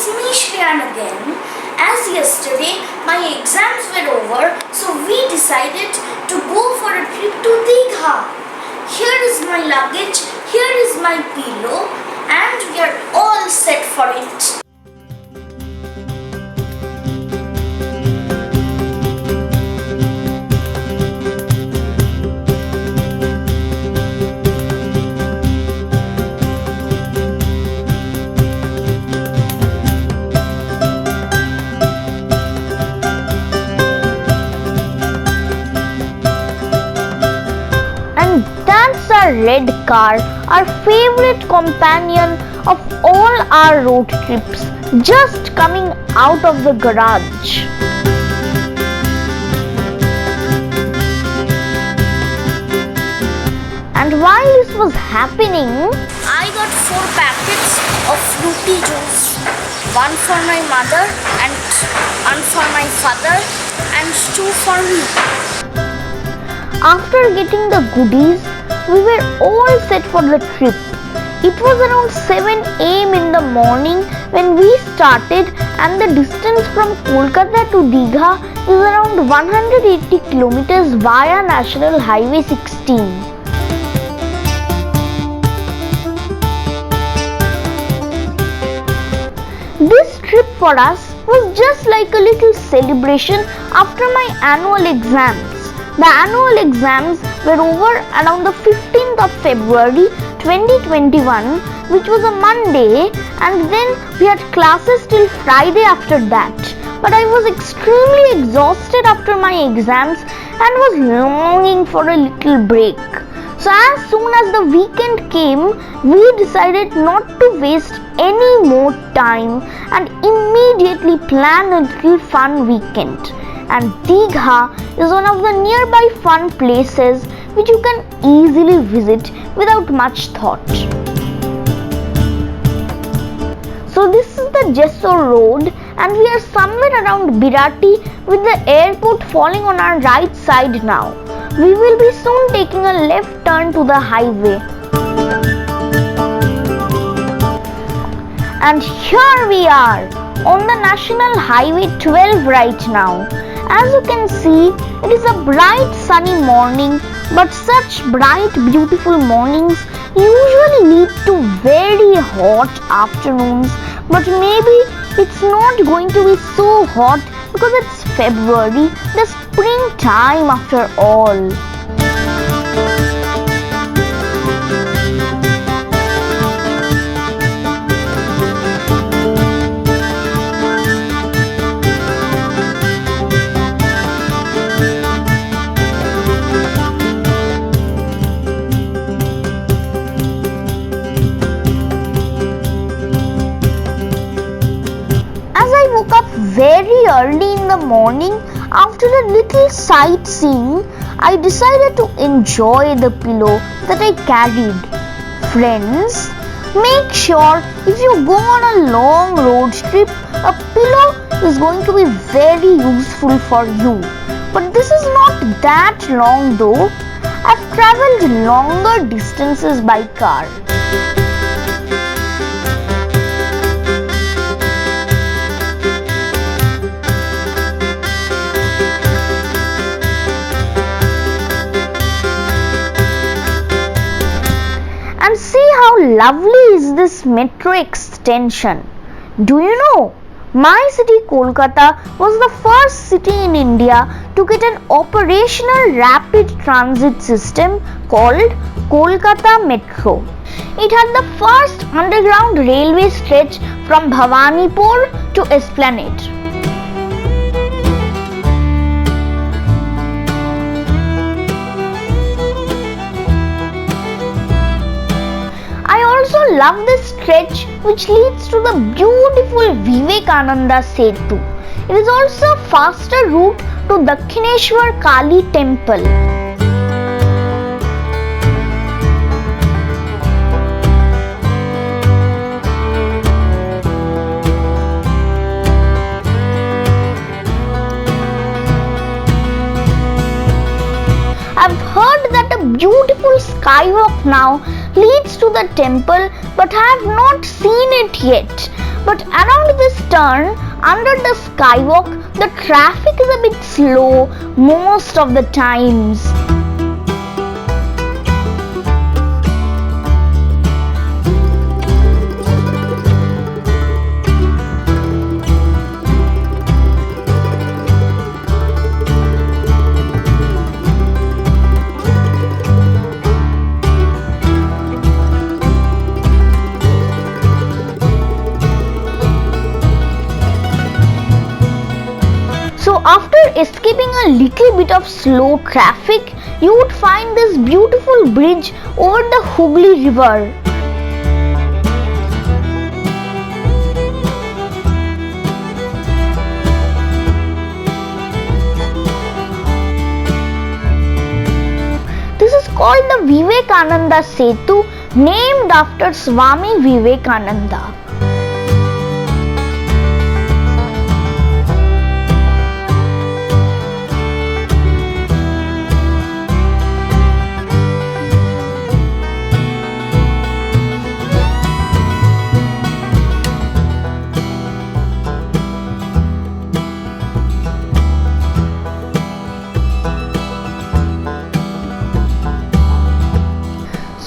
it's me Shreyan again. As yesterday my exams were over, so we decided to go for a trip to Digha. Here is my luggage, here is my pillow, and we are all set for it. That's our red car, our favorite companion of all our road trips, just coming out of the garage. And while this was happening, I got 4 packets of fruity juice. One for my mother and one for my father and 2 for me. after getting the goodies, we were all set for the trip. It was around 7 am in the morning when we started, and the distance from Kolkata to Digha is around 180 kilometers via National Highway 16. This trip for us was just like a little celebration after my annual exams. The annual exams were over around the 15th of February 2021, which was a Monday, and then we had classes till Friday after that. But I was extremely exhausted after my exams and was longing for a little break. So as soon as the weekend came, we decided not to waste any more time and immediately planned a little fun weekend. And Digha is one of the nearby fun places which you can easily visit without much thought. So this is the Jessore road, and we are somewhere around Birati with the airport falling on our right side now. We will be soon taking a left turn to the highway. And here we are on the National Highway 12 right now. As you can see, it is a bright sunny morning, but such bright beautiful mornings usually lead to very hot afternoons. But maybe it's not going to be so hot because it's February, the springtime after all. Very early in the morning, after a little sightseeing, I decided to enjoy the pillow that I carried. Friends, make sure if you go on a long road trip, a pillow is going to be very useful for you. But this is not that long though. I've traveled longer distances by car. And see how lovely is this metro extension. Do you know, my city Kolkata was the first city in India to get an operational rapid transit system called Kolkata Metro. It had the first underground railway stretch from Bhawanipur to Esplanade. I also love this stretch which leads to the beautiful Vivekananda Setu. It is also a faster route to Dakshineshwar Kali temple. I've heard that a beautiful skywalk now leads to the temple, but I have not seen it yet. But around this turn, under the skywalk, the traffic is a bit slow most of the times. So after escaping a little bit of slow traffic, you would find this beautiful bridge over the Hooghly River. This is called the Vivekananda Setu, named after Swami Vivekananda.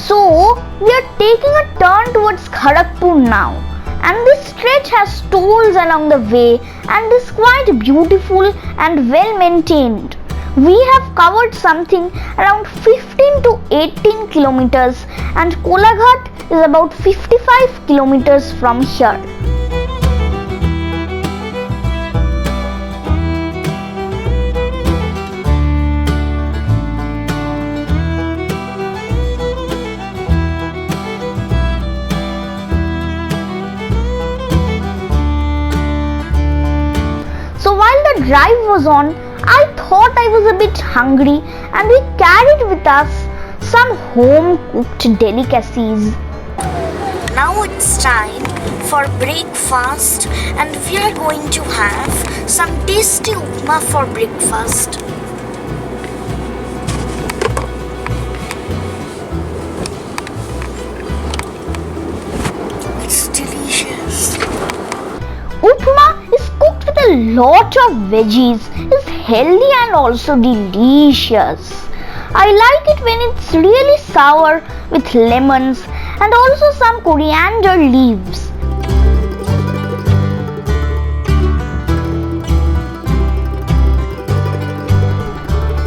So, we are taking a turn towards Kharagpur now, and this stretch has tolls along the way and is quite beautiful and well maintained. We have covered something around 15 to 18 kilometers, and Kolaghat is about 55 kilometers from here. So while the drive was on, I thought I was a bit hungry, and we carried with us some home-cooked delicacies. Now it's time for breakfast, and we are going to have some tasty upma for breakfast. It's delicious. Upma is cooked with a lot of veggies, is healthy and also delicious. I like it when it's really sour with lemons and also some coriander leaves.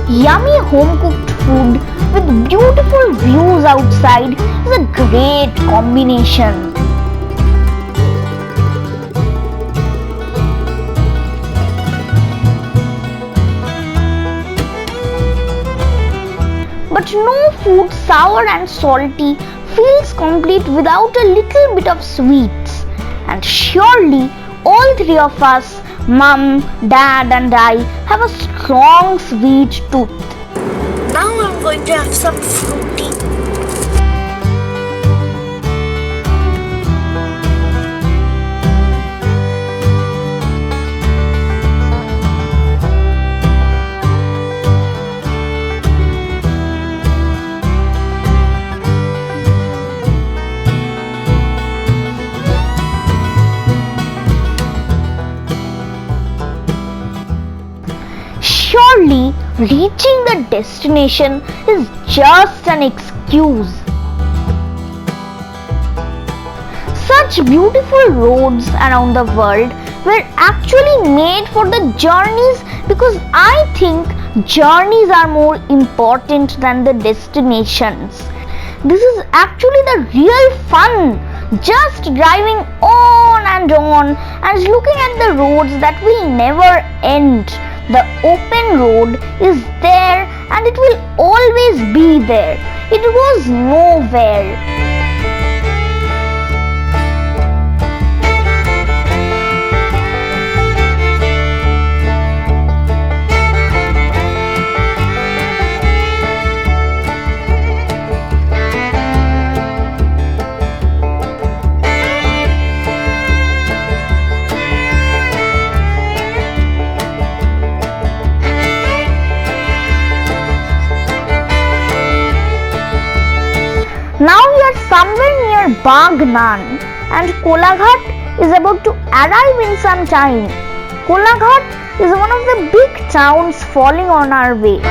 Yummy home-cooked food with beautiful views outside is a great combination. But no food sour and salty feels complete without a little bit of sweets. And surely all three of us, Mum, Dad and I, have a strong sweet tooth. Now I'm going to have some fruity. Surely reaching the destination is just an excuse. Such beautiful roads around the world were actually made for the journeys, because I think journeys are more important than the destinations. This is actually the real fun, just driving on and looking at the roads that will never end. The open road is there and it will always be there. It goes nowhere. Now we are somewhere near Bagnan, and Kolaghat is about to arrive in some time. Kolkata is one of the big towns falling on our way.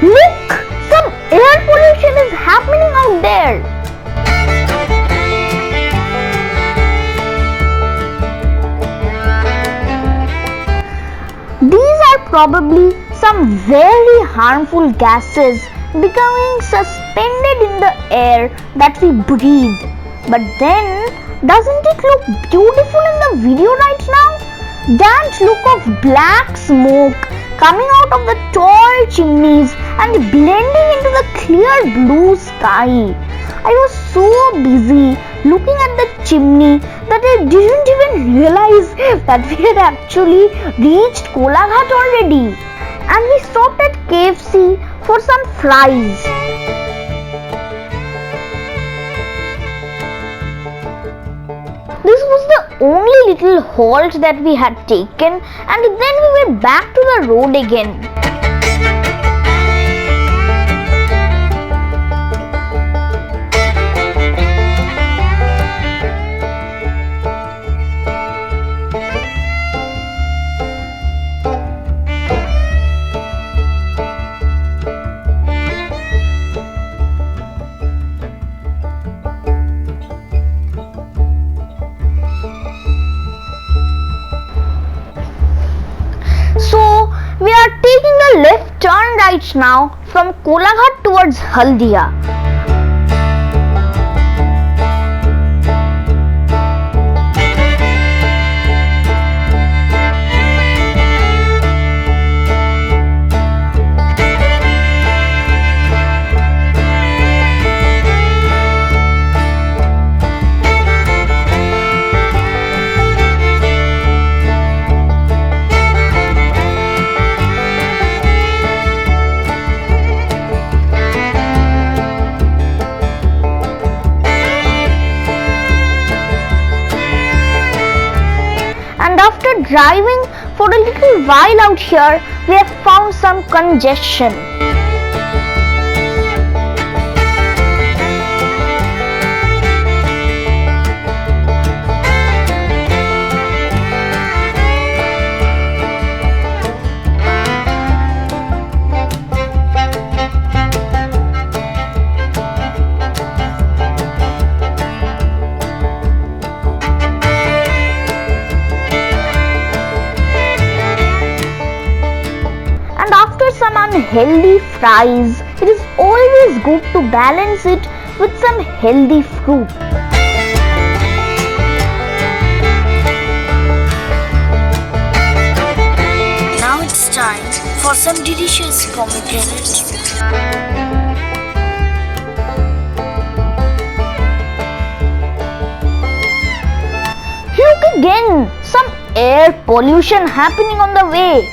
Look! Some air pollution is happening out there. These are probably some very harmful gases becoming suspended in the air that we breathe. But then, doesn't it look beautiful in the video right now? That look of black smoke coming out of the tall chimneys and blending into the clear blue sky. I was so busy looking at the chimney that I didn't even realize that we had actually reached Kolkata already. And we stopped at KFC for some fries. This was the only little halt that we had taken, and then we were back to the road again. So we are taking a left turn right now from Kolkata towards Haldia. And after driving for a little while out here, we have found some congestion. Some unhealthy fries, it is always good to balance it with some healthy fruit. Now it's time for some delicious pomegranate. Look again, some air pollution happening on the way.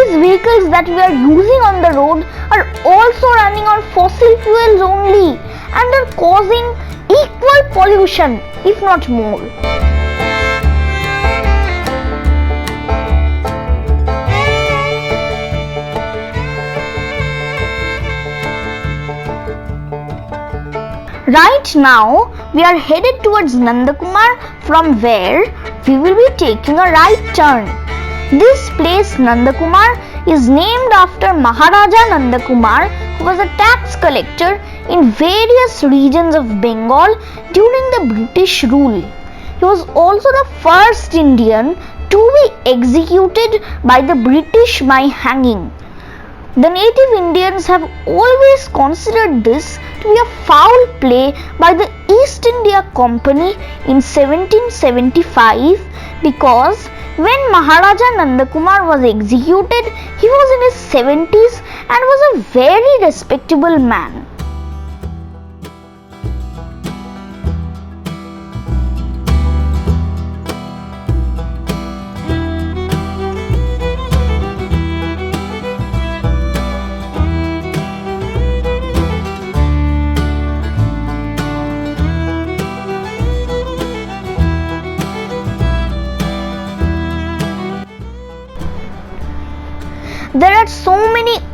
Vehicles that we are using on the road are also running on fossil fuels only and are causing equal pollution, if not more. Right now, we are headed towards Nandakumar, from where we will be taking a right turn. This place, Nandakumar, is named after Maharaja Nandakumar, who was a tax collector in various regions of Bengal during the British rule. He was also the first Indian to be executed by the British by hanging. The native Indians have always considered this to be a foul play by the East India Company in 1775 because when Maharaja Nandakumar was executed, he was in his 70s and was a very respectable man.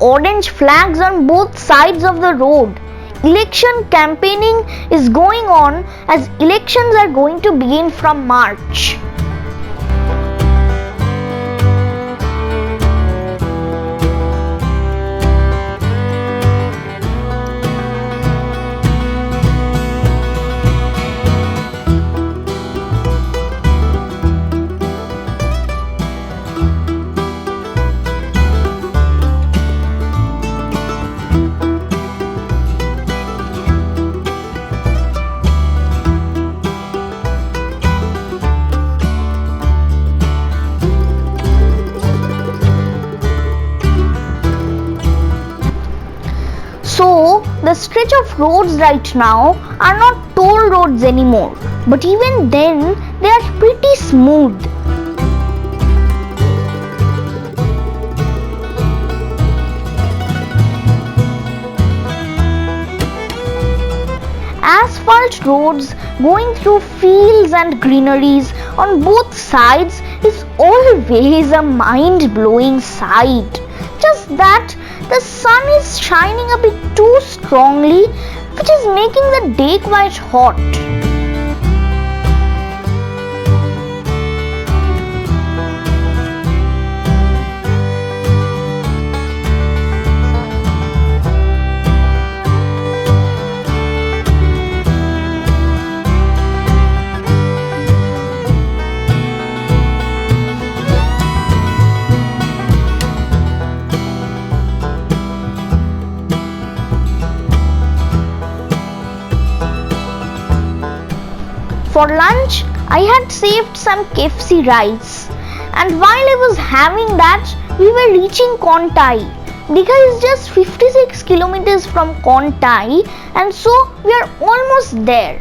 orange flags on both sides of the road. Election campaigning is going on as elections are going to begin from March. So, the stretch of roads right now are not toll roads anymore, but even then they are pretty smooth. Asphalt roads going through fields and greeneries on both sides is always a mind-blowing sight. Just that the sun is shining a bit too strongly, which is making the day quite hot. For lunch, I had saved some KFC rice, and while I was having that, we were reaching Kontai. Digha is just 56 kilometers from Kontai, and so we are almost there.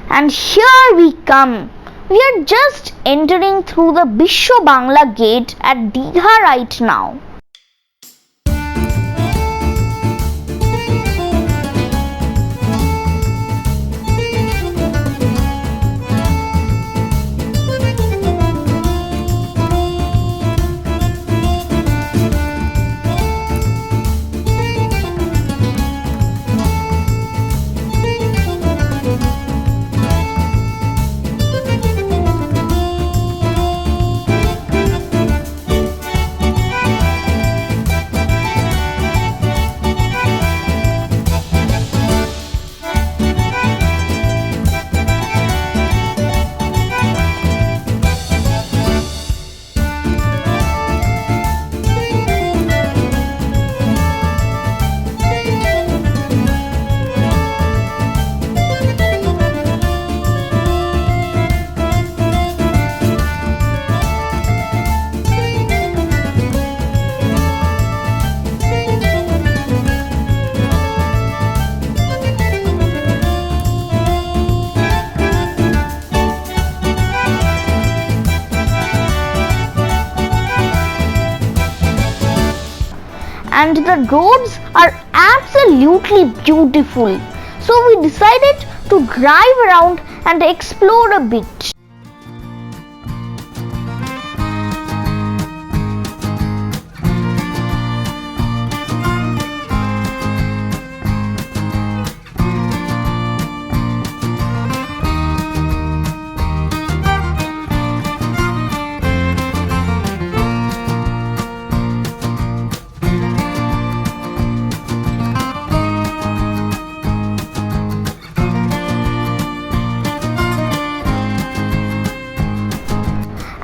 And here we come. We are just entering through the Bisho Bangla gate at Digha right now. And the roads are absolutely beautiful. So we decided to drive around and explore a bit.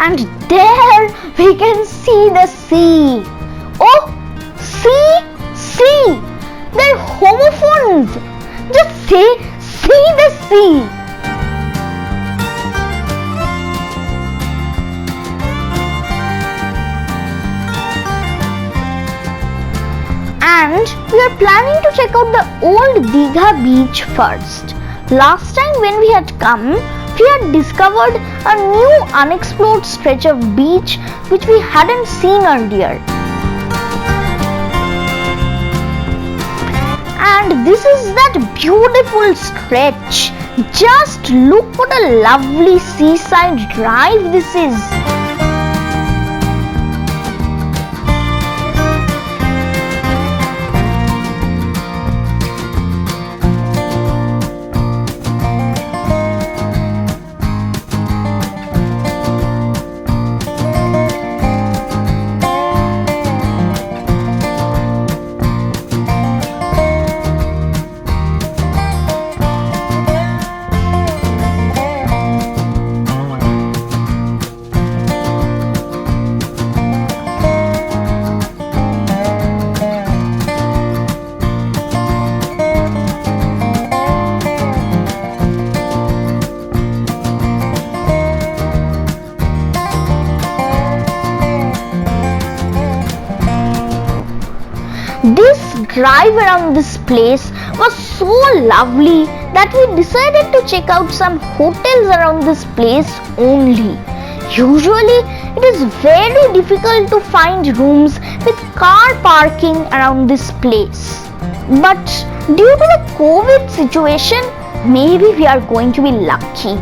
And there we can see the sea. Oh, see see, they're homophones. Just see the sea. And we are planning to check out the old Digha beach first. Last time when we had come, we had discovered a new unexplored stretch of beach which we hadn't seen earlier. And this is that beautiful stretch. Just look what a lovely seaside drive this is. This drive around this place was so lovely that we decided to check out some hotels around this place only. Usually, it is very difficult to find rooms with car parking around this place. But due to the COVID situation, maybe we are going to be lucky.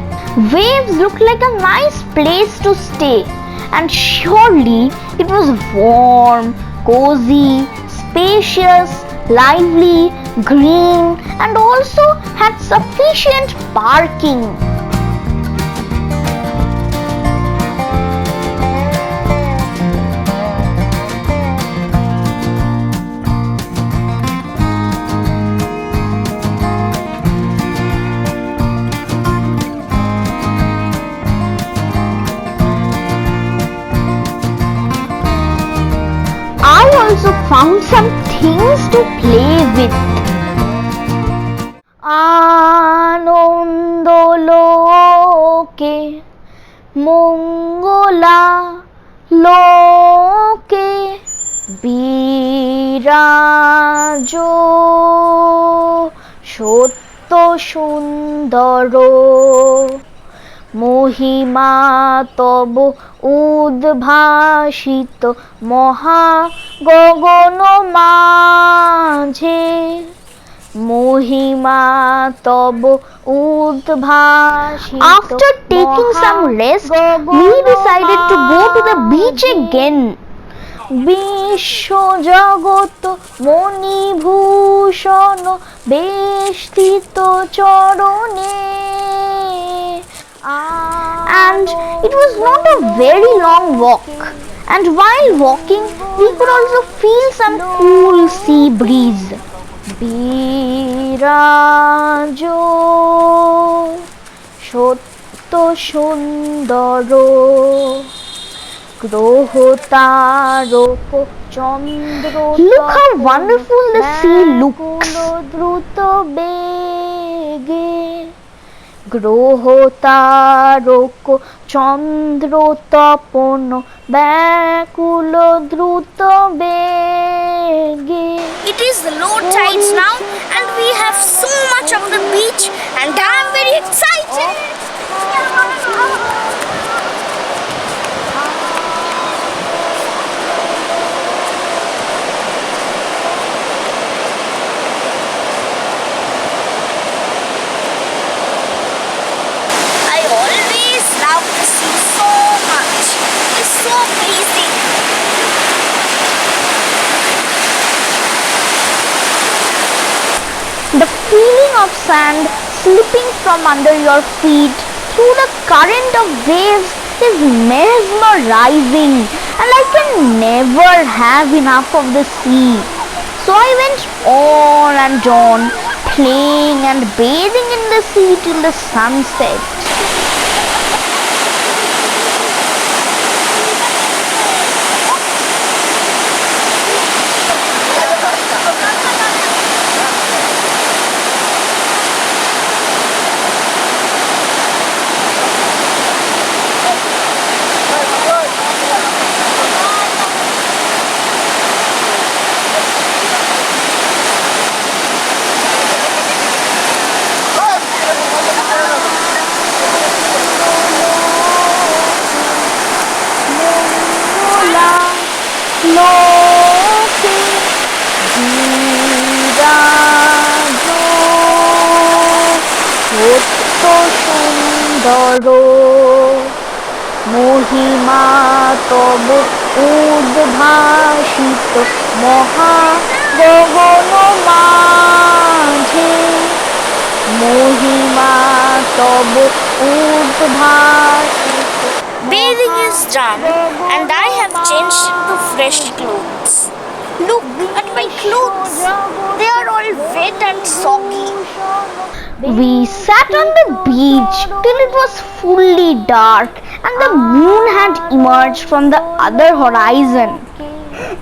Waves look like a nice place to stay, and surely it was warm, cozy, spacious, lively, green, and also had sufficient parking. I also found some things to play with. Anondo loke, mongola loke, birajo sotto sundaro, মহিমা তব উদ্ভাসিত মহা গগন মাঝে মহিমা তব উদ্ভাসিত After taking some rest, we decided to go to the beach again. বিশ্ব জগত মণিভূষণ বেষ্টিত চরণে And it was not a very long walk, and while walking we could also feel some cool sea breeze. Birajo sotto sundaro grohotaroko chandro. Look how wonderful the sea looks. Druto bege গ্রহতারক চন্দ্র তপন ব্যাকুল দ্রুত বেগে. It is the low tides now and we have so much of the beach and I am very excited. So pleasing. The feeling of sand slipping from under your feet through the current of waves is mesmerizing, and I can never have enough of the sea. So I went on and on, playing and bathing in the sea till the sunset. সুন্দর মহিমা তব উদ্ভাসিত মহা গগন মাঝে মহিমা তব উদ্ভাসিত। Bathing is done and I have changed into fresh clothes. Look at my clothes. They are all wet and soggy. We sat on the beach till it was fully dark and the moon had emerged from the other horizon.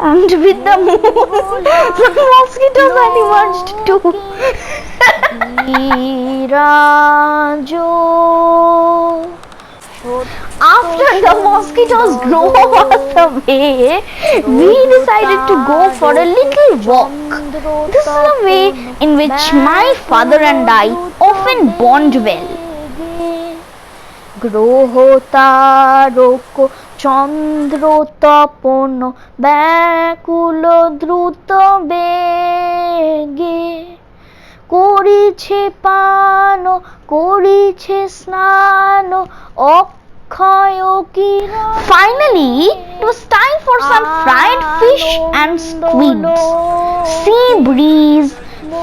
And with the moon, the mosquitoes had emerged too. After the mosquitoes drove us away, we decided to go for a little walk. This is a way in which my father and I often bond well. গ্রহ তারক চন্দ্র তপন ব্যাকুল দ্রুত বেগে করিছে পান করিছে স্নান অক্ষয় কিরণ। Finally, it was time for some fried fish and squids. Sea breeze,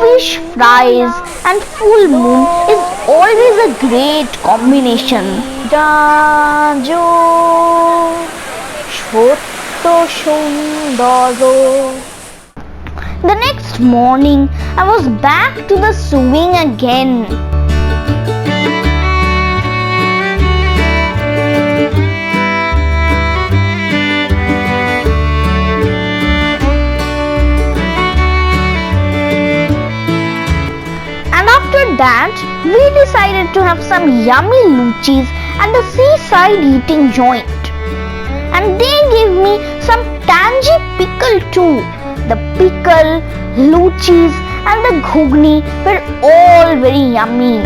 fish fries and full moon is always a great combination. রাজো সত্য সুন্দর। The next morning, I was back to the swing again. And after that, we decided to have some yummy luchis at the seaside eating joint. And they gave me some tangy pickle too. The pickle, luchis and the ghugni were all very yummy.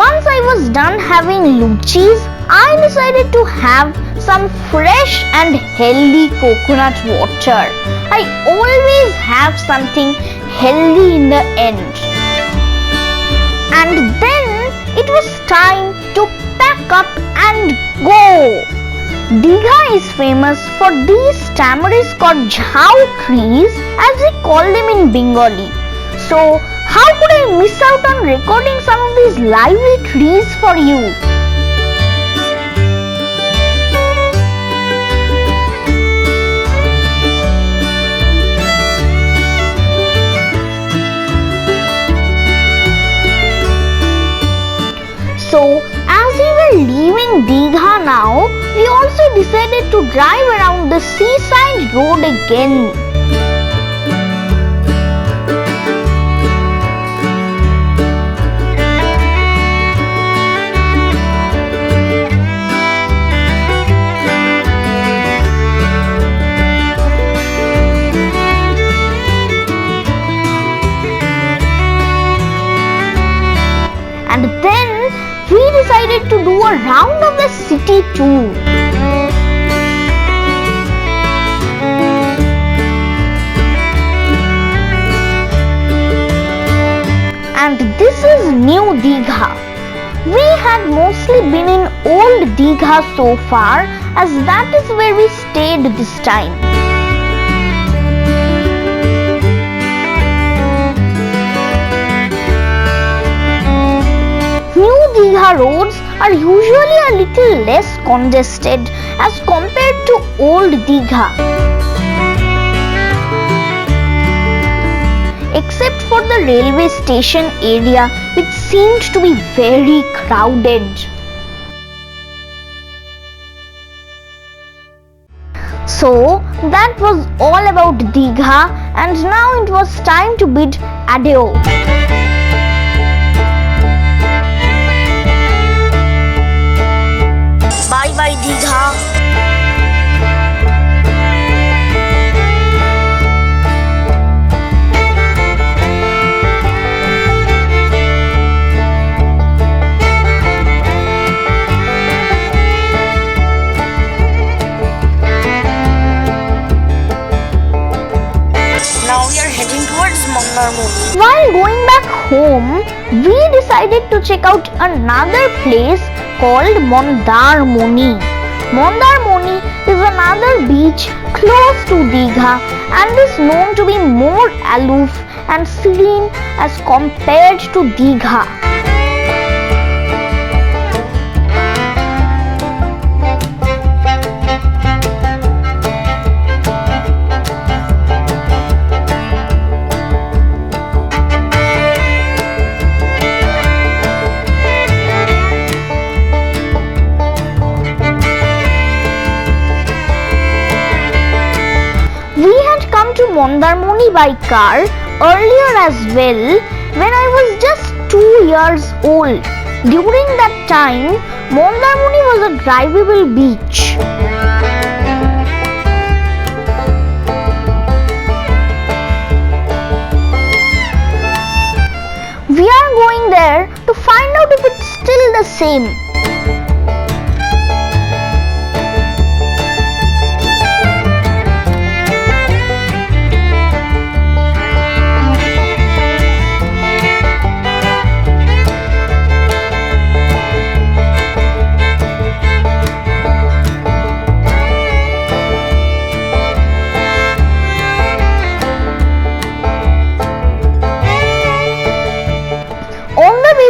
Once I was done having luchis, I decided to have some fresh and healthy coconut water. I always have something healthy in the end. And then it was time to pack up and go. Digha is famous for these tamaris called jhau trees, as we call them in Bengali. So how could I miss out on recording some of these lively trees for you? So, as we were leaving Digha now, we also decided to drive around the seaside road again. And then we decided to do a round of the city too. And this is New Digha. We had mostly been in Old Digha so far, as that is where we stayed this time. New Digha roads are usually a little less congested as compared to Old Digha, except for the railway station area, which seemed to be very crowded. So that was all about Digha, and now it was time to bid adieu. Bye bye Digha. home, we decided to check out another place called Mondarmoni. Mondarmoni is another beach close to Digha and is known to be more aloof and serene as compared to Digha. We had come to Mondarmoni by car earlier as well when I was just 2 years old. During that time, Mondarmoni was a drivable beach. We are going there to find out if it's still the same.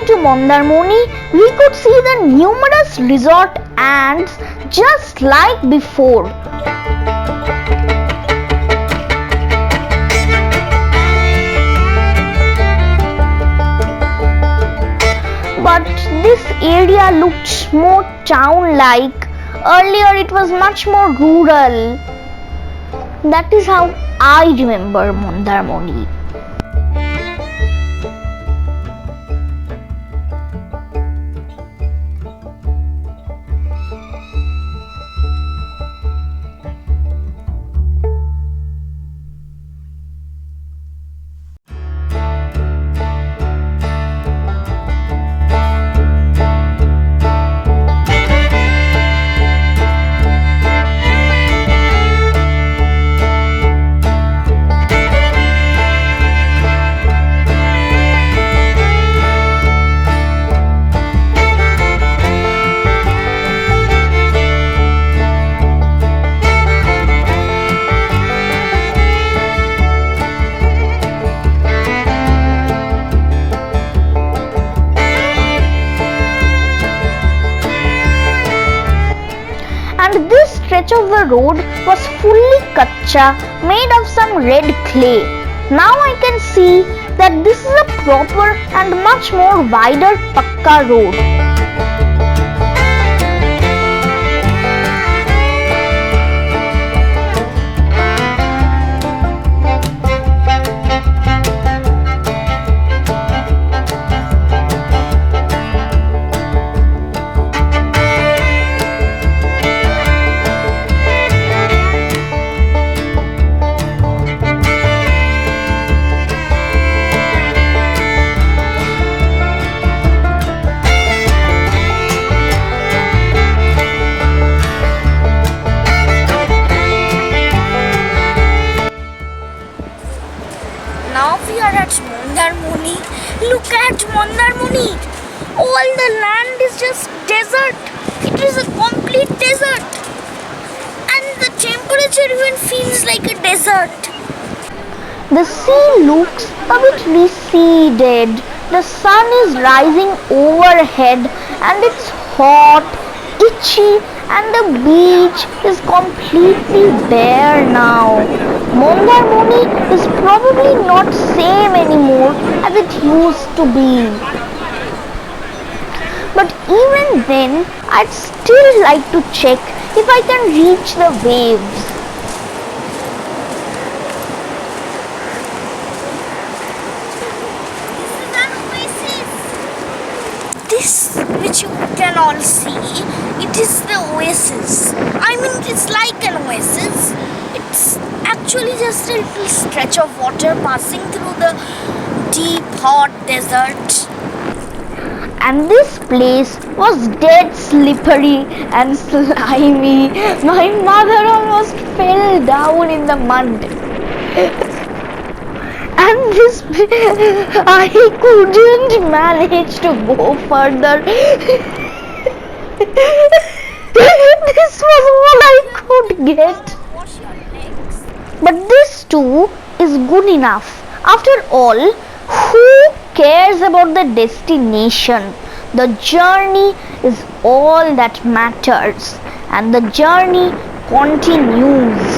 To Mondarmoni, we could see the numerous resort ants just like before. But this area looked more town-like. Earlier it was much more rural. That is how I remember Mondarmoni. And this stretch of the road was fully kacha, made of some red clay. Now I can see that this is a proper and much more wider pakka road. Now we are at Mondarmoni. Look at Mondarmoni. All the land is just desert. It is a complete desert. And the temperature even feels like a desert. The sea looks a bit receded. The sun is rising overhead and it's hot, itchy, and the beach is completely bare now. Mondarmoni is probably not same anymore as it used to be. But even then, I'd still like to check if I can reach the waves. This which you can all see, it is the oasis. I mean, it's like an oasis. It's actually just a little stretch of water passing through the deep hot desert. And this place was dead slippery and slimy. My mother almost fell down in the mud. and this I couldn't manage to go further. This was all I could get. But this too is good enough. After all, who cares about the destination? The journey is all that matters, and the journey continues.